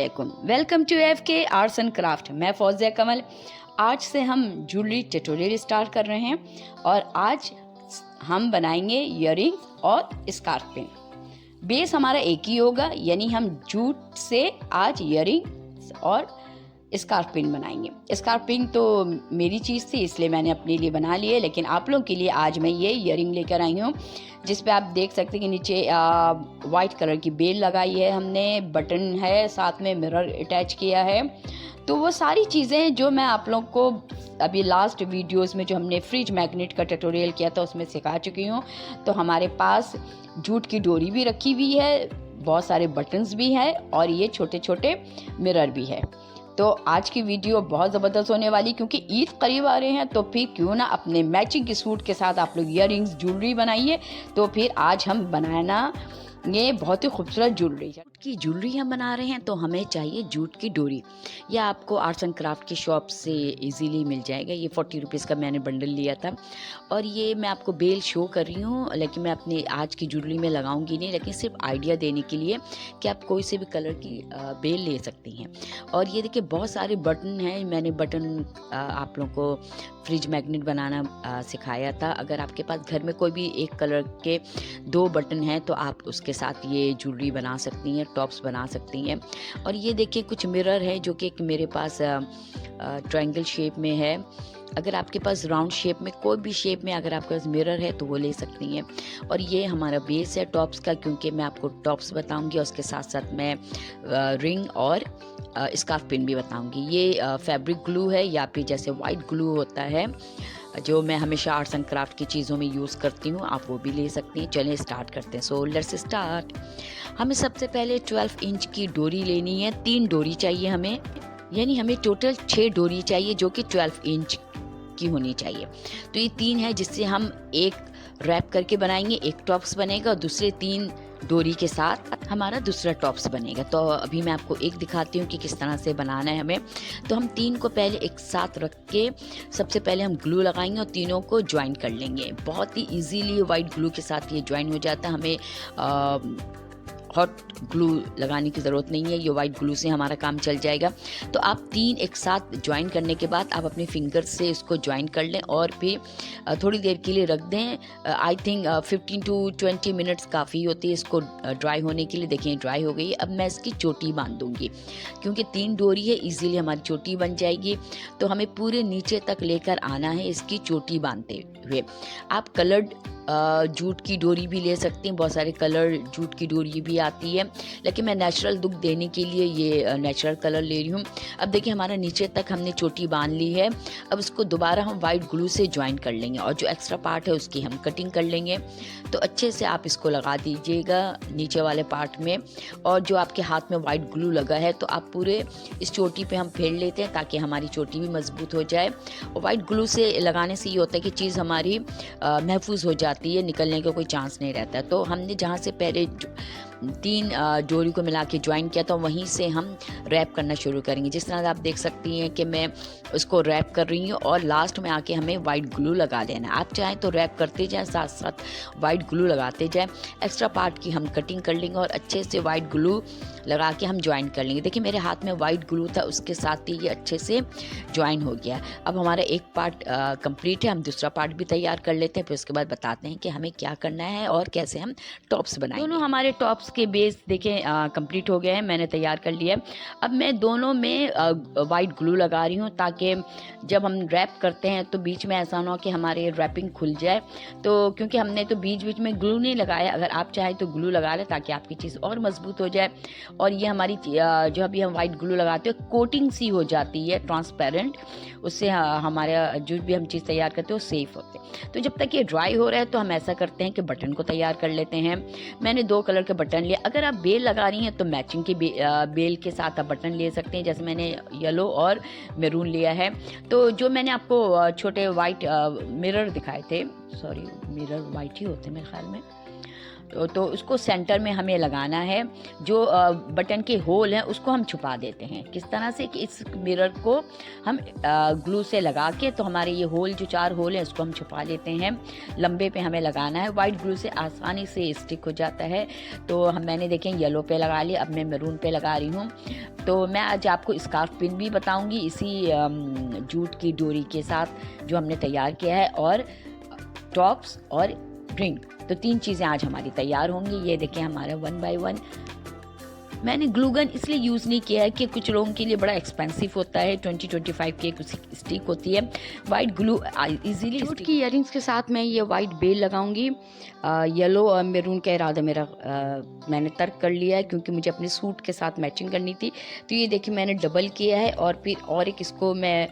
वालेकुम, welcome to FK arts and craft. मैं फौजिया कमल। आज से हम ज्वेलरी ट्यूटोरियल स्टार्ट कर रहे हैं और आज हम बनाएंगे ईयरिंग्स और स्कार्फ पिन। बेस हमारा एक ही होगा, यानी हम जूट से आज ईयरिंग्स और स्कार्फ पिन बनाएंगे। स्कार्फ पिन तो मेरी चीज़ थी, इसलिए मैंने अपने लिए बना लिए, लेकिन आप लोगों के लिए आज मैं ये ईयरिंग लेकर आई हूँ, जिस पे आप देख सकते हैं कि नीचे वाइट कलर की बेल लगाई है हमने, बटन है, साथ में मिरर अटैच किया है। तो वो सारी चीज़ें जो मैं आप लोगों को अभी लास्ट वीडियोस में जो हमने फ्रिज मैग्नेट का ट्यूटोरियल किया था उसमें सिखा चुकी हूँ। तो हमारे पास जूट की डोरी भी रखी हुई है, बहुत सारे बटन्स भी हैं और ये छोटे छोटे मिरर भी है। तो आज की वीडियो बहुत ज़बरदस्त होने वाली, क्योंकि ईद करीब आ रहे हैं, तो फिर क्यों ना अपने मैचिंग के सूट के साथ आप लोग ईयरिंग्स ज्वेलरी बनाइए। तो फिर आज हम बनाना ये बहुत ही खूबसूरत ज्वेलरी। जूट की ज्वेलरी हम बना रहे हैं तो हमें चाहिए जूट की डोरी। यह आपको आर्ट्स एंड क्राफ्ट की शॉप से इजीली मिल जाएगा। ये 40 रुपीज़ का मैंने बंडल लिया था और ये मैं आपको बेल शो कर रही हूँ, लेकिन मैं अपनी आज की ज्वेलरी में लगाऊंगी नहीं, लेकिन सिर्फ आइडिया देने के लिए कि आप कोई से भी कलर की बेल ले सकती हैं। और ये देखिए बहुत सारे बटन हैं। मैंने बटन आप लोगों को फ्रिज मैग्नेट बनाना सिखाया था। अगर आपके पास घर में कोई भी एक कलर के 2 बटन हैं तो आप उसके साथ ये ज्वेलरी बना सकती हैं, टॉप्स बना सकती हैं। और ये देखिए कुछ मिरर है जो कि मेरे पास ट्रायंगल शेप में है। अगर आपके पास राउंड शेप में, कोई भी शेप में अगर आपके पास मिरर है तो वो ले सकती हैं। और ये हमारा बेस है टॉप्स का, क्योंकि मैं आपको टॉप्स बताऊंगी और उसके साथ साथ मैं रिंग और स्कार्फ पिन भी बताऊंगी। ये फैब्रिक ग्लू है या फिर जैसे वाइट ग्लू होता है जो मैं हमेशा आर्ट्स एंड क्राफ्ट की चीज़ों में यूज़ करती हूँ, आप वो भी ले सकती हैं। चलें स्टार्ट करते हैं। So let's start. हमें सबसे पहले 12 इंच की डोरी लेनी है। 3 डोरी चाहिए हमें, यानी हमें टोटल 6 डोरी चाहिए जो कि 12 इंच की होनी चाहिए। तो ये 3 है जिससे हम एक रैप करके बनाएंगे, एक टॉप्स बनेगा और दूसरे 3 डोरी के साथ हमारा दूसरा टॉप्स बनेगा। तो अभी मैं आपको एक दिखाती हूँ कि किस तरह से बनाना है हमें। तो हम 3 को पहले एक साथ रख के सबसे पहले हम ग्लू लगाएंगे और तीनों को ज्वाइन कर लेंगे। बहुत ही इजीली वाइट ग्लू के साथ ये ज्वाइन हो जाता है। हमें हॉट ग्लू लगाने की ज़रूरत नहीं है, ये वाइट ग्लू से हमारा काम चल जाएगा। तो आप 3 एक साथ ज्वाइन करने के बाद आप अपने फिंगर से इसको ज्वाइन कर लें और फिर थोड़ी देर के लिए रख दें। आई थिंक 15 to 20 मिनट्स काफ़ी होती है इसको ड्राई होने के लिए। देखिए ड्राई हो गई। अब मैं इसकी चोटी बांध दूँगी, क्योंकि 3 डोरी है, ईजीली हमारी चोटी बन जाएगी। तो हमें पूरे नीचे तक लेकर आना है इसकी चोटी बांधते हुए। आप कलर्ड जूट की डोरी भी ले सकते हैं, बहुत सारे कलर जूट की डोरी भी आती है, लेकिन मैं नेचुरल लुक देने के लिए ये नेचुरल कलर ले रही हूँ। अब देखिए हमारा नीचे तक हमने चोटी बांध ली है। अब इसको दोबारा हम वाइट ग्लू से ज्वाइन कर लेंगे और जो एक्स्ट्रा पार्ट है उसकी हम कटिंग कर लेंगे। तो अच्छे से आप इसको लगा दीजिएगा नीचे वाले पार्ट में। और जो आपके हाथ में वाइट ग्लू लगा है तो आप पूरे इस चोटी पे हम फेर लेते हैं ताकि हमारी चोटी भी मजबूत हो जाए। और वाइट ग्लू से लगाने से ये होता है कि चीज़ हमारी महफूज हो जाती है, निकलने का कोई चांस नहीं रहता। तो हमने जहाँ से पहले 3 डोरी को मिला के ज्वाइन किया था वहीं से हम रैप करना शुरू करेंगे। जिस तरह आप देख सकती हैं कि मैं उसको रैप कर रही हूँ और लास्ट में आके हमें वाइट ग्लू लगा देना है। आप चाहें तो रैप करते जाएं, साथ साथ वाइट ग्लू लगाते जाएं। एक्स्ट्रा पार्ट की हम कटिंग कर लेंगे और अच्छे से वाइट ग्लू लगा के हम ज्वाइन कर लेंगे। देखिए मेरे हाथ में वाइट ग्लू था, उसके साथ ही ये अच्छे से ज्वाइन हो गया। अब हमारा एक पार्ट कंप्लीट है, हम दूसरा पार्ट भी तैयार कर लेते हैं, फिर उसके बाद बताते हैं कि हमें क्या करना है और कैसे हम टॉप्स बनाएंगे। दोनों हमारे टॉप्स के बेस देखें कंप्लीट हो गए हैं, मैंने तैयार कर लिया है। अब मैं दोनों में वाइट ग्लू लगा रही हूँ ताकि जब हम रैप करते हैं तो बीच में ऐसा ना हो कि हमारे रैपिंग खुल जाए। तो क्योंकि हमने तो बीच बीच में ग्लू नहीं लगाया, अगर आप चाहें तो ग्लू लगा लें ताकि आपकी चीज़ और मजबूत हो जाए। और ये हमारी जो अभी हम वाइट ग्लू लगाते हैं कोटिंग सी हो जाती है ट्रांसपेरेंट, उससे हमारा जो भी हम चीज़ तैयार करते हैं वो सेफ होते हैं। तो जब तक ये ड्राई हो रहा है तो हम ऐसा करते हैं कि बटन को तैयार कर लेते हैं। मैंने 2 कलर के बटन लिए। अगर आप बेल लगा रही हैं तो मैचिंग की बेल के साथ आप बटन ले सकते हैं, जैसे मैंने येलो और मैरून लिया है। तो जो मैंने आपको छोटे वाइट मिरर दिखाए थे, सॉरी मिरर वाइट ही होते हैं मेरे ख्याल में, तो उसको सेंटर में हमें लगाना है। जो बटन के होल हैं उसको हम छुपा देते हैं। किस तरह से कि इस मिरर को हम ग्लू से लगा के, तो हमारे ये होल जो 4 होल हैं इसको हम छुपा लेते हैं। लंबे पे हमें लगाना है, वाइट ग्लू से आसानी से स्टिक हो जाता है। तो मैंने देखें येलो पे लगा लिया, अब मैं मैरून पे लगा रही हूँ। तो मैं आज आपको स्कार्फ पिन भी बताऊँगी इसी जूट की डोरी के साथ जो हमने तैयार किया है, और टॉप्स और रिंग। तो 3 चीज़ें आज हमारी तैयार होंगी। ये देखें हमारा 1 बाय 1। मैंने ग्लू गन इसलिए यूज़ नहीं किया है कि कुछ लोगों के लिए बड़ा एक्सपेंसिव होता है, 20-25 की कुछ स्टिक होती है। वाइट ग्लू इजीली जूट की इयरिंग्स के साथ मैं ये वाइट बेल लगाऊंगी। येलो और मैरून का इरादा मेरा मैंने तर्क कर लिया है क्योंकि मुझे अपने सूट के साथ मैचिंग करनी थी। तो ये देखिए मैंने डबल किया है और फिर और एक इसको मैं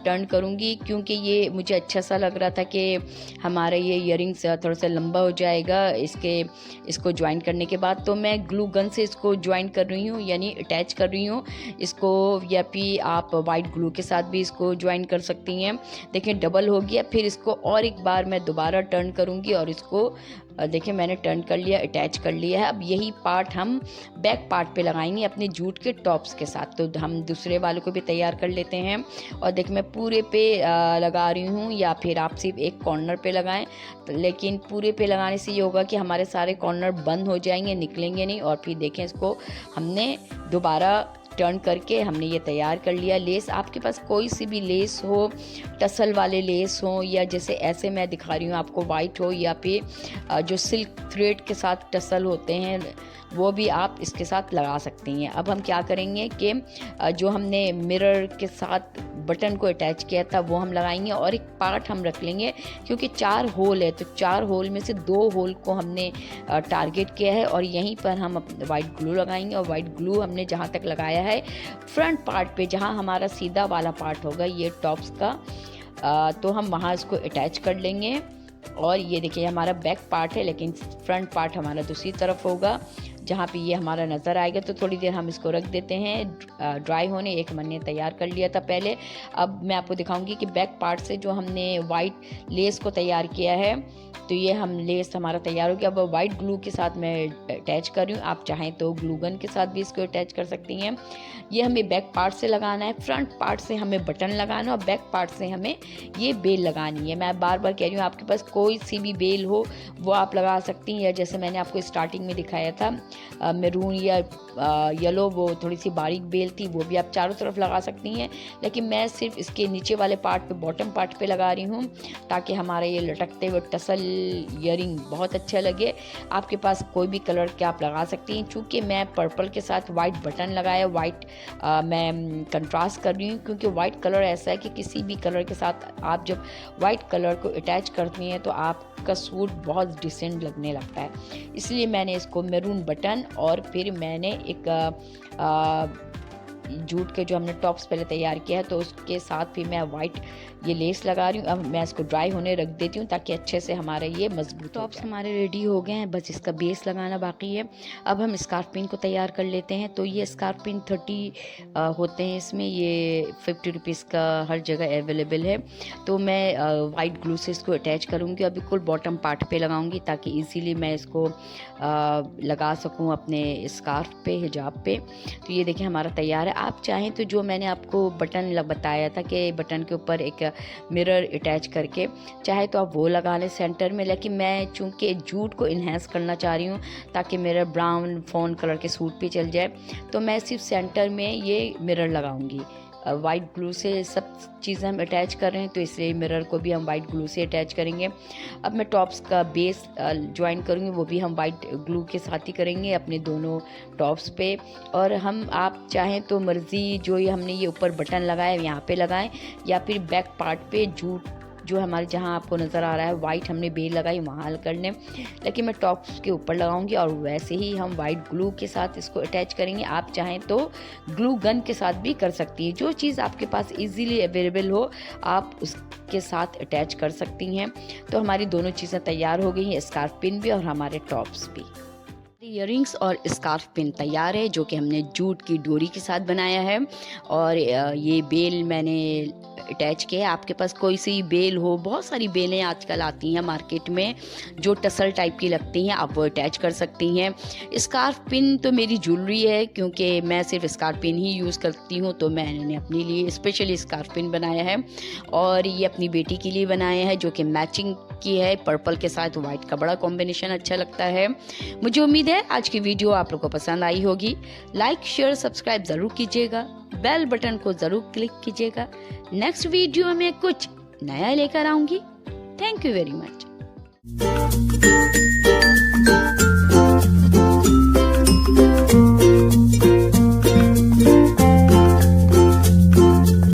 टर्न करूँगी क्योंकि ये मुझे अच्छा सा लग रहा था कि हमारा ये इयरिंग्स थोड़ा सा लंबा हो जाएगा इसको ज्वाइन करने के बाद। तो मैं ग्लू गन से इसको ज्वाइन कर रही हूँ, यानी अटैच कर रही हूँ इसको, या फिर आप वाइट ग्लू के साथ भी इसको ज्वाइन कर सकती हैं। देखिए डबल हो गया। फिर इसको और एक बार मैं दोबारा टर्न करूँगी और इसको देखिए मैंने टर्न कर लिया, अटैच कर लिया है। अब यही पार्ट हम बैक पार्ट पे लगाएंगे अपने जूट के टॉप्स के साथ। तो हम दूसरे वालों को भी तैयार कर लेते हैं। और देखिए मैं पूरे पे लगा रही हूँ, या फिर आप सिर्फ एक कॉर्नर पे लगाएं। लेकिन पूरे पे लगाने से ये होगा कि हमारे सारे कॉर्नर बंद हो जाएंगे, निकलेंगे नहीं। और फिर देखें इसको हमने दोबारा टर्न करके हमने ये तैयार कर लिया। लेस आपके पास कोई सी भी लेस हो, टसल वाले लेस हो, या जैसे ऐसे मैं दिखा रही हूँ आपको वाइट हो, या फिर जो सिल्क थ्रेड के साथ टसल होते हैं वो भी आप इसके साथ लगा सकती हैं। अब हम क्या करेंगे कि जो हमने मिरर के साथ बटन को अटैच किया था वो हम लगाएंगे, और एक पार्ट हम रख लेंगे क्योंकि 4 होल है। तो 4 होल में से 2 होल को हमने टारगेट किया है और यहीं पर हम वाइट ग्लू लगाएंगे। और वाइट ग्लू हमने जहाँ तक लगाया है फ्रंट पार्ट पे, जहाँ हमारा सीधा वाला पार्ट होगा ये टॉप्स का, तो हम वहाँ इसको अटैच कर लेंगे। और ये देखिए हमारा बैक पार्ट है, लेकिन फ्रंट पार्ट हमारा दूसरी तरफ होगा जहाँ पे ये हमारा नज़र आएगा। तो थोड़ी देर हम इसको रख देते हैं ड्राई होने। एक मैंने तैयार कर लिया था पहले। अब मैं आपको दिखाऊंगी कि बैक पार्ट से जो हमने वाइट लेस को तैयार किया है, तो ये हम लेस हमारा तैयार हो गया। अब वाइट ग्लू के साथ मैं अटैच कर रही हूँ। आप चाहें तो ग्लू गन के साथ भी इसको अटैच कर सकती हैं। ये हमें बैक पार्ट से लगाना है, फ्रंट पार्ट से हमें बटन लगाना है और बैक पार्ट से हमें ये बेल लगानी है। मैं बार बार कह रही हूँ आपके पास कोई सी भी बेल हो वो आप लगा सकती हैं, या जैसे मैंने आपको स्टार्टिंग में दिखाया था मैरून या येलो, वो थोड़ी सी बारीक बेल थी, वो भी आप चारों तरफ लगा सकती हैं। लेकिन मैं सिर्फ इसके नीचे वाले पार्ट पे, बॉटम पार्ट पे लगा रही हूँ ताकि हमारा ये लटकते हुए टसल ईयरिंग बहुत अच्छा लगे। आपके पास कोई भी कलर के आप लगा सकती हैं। चूँकि मैं पर्पल के साथ वाइट बटन लगाया, वाइट मैं कंट्रास्ट कर रही हूँ क्योंकि वाइट कलर ऐसा है कि किसी भी कलर के साथ आप जब वाइट कलर को अटैच करती हैं तो आपका सूट बहुत डिसेंट लगने लगता है। इसलिए मैंने इसको मैरून बटन और फिर मैंने एक जूट के जो हमने टॉप्स पहले तैयार किया है तो उसके साथ भी मैं वाइट ये लेस लगा रही हूँ। अब मैं इसको ड्राई होने रख देती हूँ ताकि अच्छे से हमारा ये मजबूत टॉप्स हमारे रेडी हो गए हैं, बस इसका बेस लगाना बाकी है। अब हम स्कार्फ पिन को तैयार कर लेते हैं। तो ये स्कार्फ पिन 30 होते हैं इसमें, ये 50 रुपीज़ का हर जगह अवेलेबल है। तो मैं वाइट ग्लू से इसको अटैच करूँगी और बिल्कुल बॉटम पार्ट पे लगाऊंगी ताकि इजीली मैं इसको लगा सकूँ अपने स्कार्फ पे, हिजाब पे। तो ये देखिए हमारा तैयार है। आप चाहें तो जो मैंने आपको बटन बताया था कि बटन के ऊपर एक मिरर अटैच करके, चाहे तो आप वो लगा लें सेंटर में। लेकिन मैं चूँकि जूट को इन्हेंस करना चाह रही हूँ ताकि मेरा ब्राउन फ़ॉन कलर के सूट पे चल जाए, तो मैं सिर्फ सेंटर में ये मिरर लगाऊंगी। वाइट ग्लू से सब चीज़ें हम अटैच कर रहे हैं तो इसलिए मिरर को भी हम वाइट ग्लू से अटैच करेंगे। अब मैं टॉप्स का बेस ज्वाइन करूँगी, वो भी हम वाइट ग्लू के साथ ही करेंगे अपने दोनों टॉप्स पे। और हम आप चाहें तो मर्ज़ी जो ये हमने ये ऊपर बटन लगाया यहाँ पे लगाएं, या फिर बैक पार्ट पे जूट जो हमारे जहाँ आपको नज़र आ रहा है वाइट हमने बेल लगाई वहाँ कर लें। लेकिन मैं टॉप्स के ऊपर लगाऊंगी और वैसे ही हम वाइट ग्लू के साथ इसको अटैच करेंगे। आप चाहें तो ग्लू गन के साथ भी कर सकती हैं। जो चीज़ आपके पास इजीली अवेलेबल हो आप उसके साथ अटैच कर सकती हैं। तो हमारी दोनों चीज़ें तैयार हो गई हैं, स्कार्फ पिन भी और हमारे टॉप्स भी। इयररिंग्स और स्कार्फ पिन तैयार है जो कि हमने जूट की डोरी के साथ बनाया है। और ये बेल मैंने अटैच किया है। आपके पास कोई सी बेल हो, बहुत सारी बेलें आजकल आती हैं मार्केट में जो टसल टाइप की लगती हैं, आप वो अटैच कर सकती हैं। स्कार्फ पिन तो मेरी ज्वेलरी है, क्योंकि मैं सिर्फ स्कार्फ पिन ही यूज़ करती हूँ, तो मैंने अपने लिए स्पेशली स्कार्फ पिन बनाया है और ये अपनी बेटी के लिए बनाया है जो कि मैचिंग की है। पर्पल के साथ वाइट का बड़ा कॉम्बिनेशन अच्छा लगता है। मुझे उम्मीद है आज की वीडियो आप लोगों को पसंद आई होगी। लाइक शेयर सब्सक्राइब ज़रूर कीजिएगा, बेल बटन को ज़रूर क्लिक कीजिएगा। नेक्स्ट वीडियो में कुछ नया लेकर आऊँगी। Thank you very much.